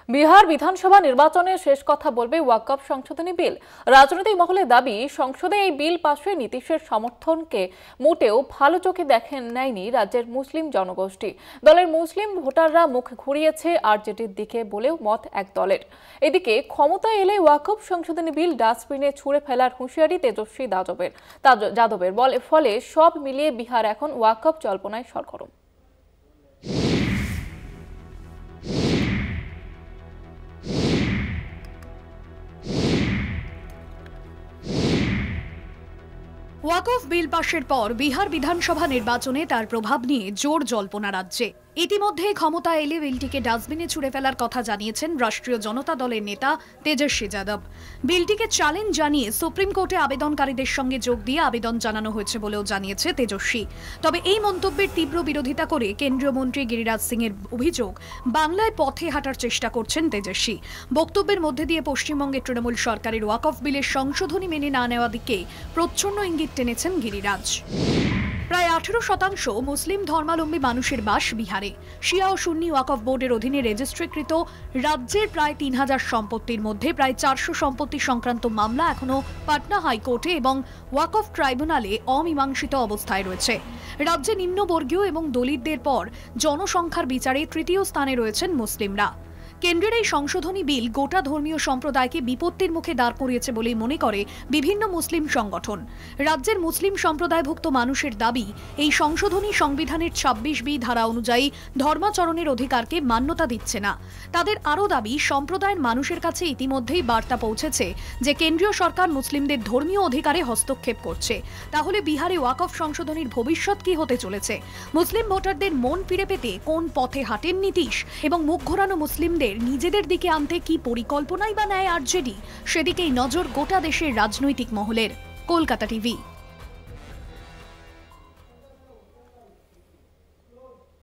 বিহার বিধানসভা নির্বাচনে শেষ কথা বলবে ওয়াকফ সংশোধনী বিল। রাজনৈতিক মহলের দাবি, সংসদে এই বিল পাশে নীতীশের সমর্থনকে মোটেও ভালো চোখে দেখেন নেয়নি রাজ্যের মুসলিম জনগোষ্ঠী। দলের মুসলিম ভোটাররা মুখ ঘুরিয়েছে আরজেডির দিকে বলেও মত এক দলের। এদিকে ক্ষমতায় এলে ওয়াকফ সংশোধনী বিল ডাস্টবিনে ছুঁড়ে ফেলার হুঁশিয়ারি তেজস্বী যাদবের ফলে সব মিলিয়ে বিহার এখন ওয়াকফ জল্পনায় সরগরম। ওয়াকফ বিল পাশের পর বিহার বিধানসভা নির্বাচনে তার প্রভাব নিয়ে জোর জল্পনা রাজ্যে। ইতিমধ্যে ক্ষমতা এলে বিলটিকে ডাস্টবিনে ছুড়ে ফেলার কথা জানিয়েছেন রাষ্ট্রীয় জনতা দলের নেতা তেজস্বী যাদব। বিলটিকে চ্যালেঞ্জ জানিয়ে সুপ্রিম কোর্টে আবেদনকারীদের সঙ্গে যোগ দিয়ে আবেদন জানানো হয়েছে বলেও জানিয়েছে তেজস্বী। তবে এই মন্তব্যের তীব্র বিরোধিতা করে কেন্দ্রীয় মন্ত্রী গিরিরাজ সিং এর অভিযোগ, বাংলায় পথে হাঁটার চেষ্টা করছেন তেজস্বী। বক্তব্যের মধ্যে দিয়ে পশ্চিমবঙ্গের তৃণমূল সরকারের ওয়াকফ বিলের সংশোধনী মেনে না নেওয়া দিকে প্রচ্ছন্ন ইঙ্গিত টেনেছেন গিরিরাজ। প্রায় 18% মুসলিম ধর্মাবলম্বী মানুষের বাস বিহারে। শিয়া ও সুন্নি ওয়াকফ বোর্ডের অধীনে রেজিস্ট্রিকৃত রাজ্যের প্রায় 3000 সম্পত্তির মধ্যে প্রায় 400 সম্পত্তি সংক্রান্ত মামলা এখনো পাটনা হাইকোর্টে এবং ওয়াকফ ট্রাইব্যুনালে অমীমাংসিত অবস্থায় রয়েছে। রাজ্যে নিম্নবর্গীয় এবং দলিতদের পর জনসংখ্যার বিচারে তৃতীয় স্থানে রয়েছেন মুসলিমরা। কেন্দ্রের এই সংশোধনী বিল গোটা ধর্মীয় সম্প্রদায়কে বিপত্তির মুখে দাঁড় করিয়েছে বলেই মনে করে বিভিন্ন মুসলিম সংগঠন। রাজ্যের মুসলিম সম্প্রদায়ভুক্ত মানুষের দাবি, এই সংশোধনী সংবিধানের 26B ধারা অনুযায়ী ধর্মাচরণের অধিকারকে মান্যতা দিচ্ছে না। তাদের আরও দাবি, সম্প্রদায়ের মানুষের কাছে ইতিমধ্যেই বার্তা পৌঁছেছে যে কেন্দ্রীয় সরকার মুসলিমদের ধর্মীয় অধিকারে হস্তক্ষেপ করছে। তাহলে বিহারে ওয়াকফ সংশোধনীর ভবিষ্যৎ কি হতে চলেছে? মুসলিম ভোটারদের মন ফিরে পেতে কোন পথে হাঁটেন নীতীশ এবং মুখ ঘোরানো মুসলিমদের নিজেদের দিকে আনতে কি পরিকল্পনাই বা নেয় আরজেডি? সেদিকেই নজর গোটা দেশের রাজনৈতিক মহলের। কলকাতা টিভি।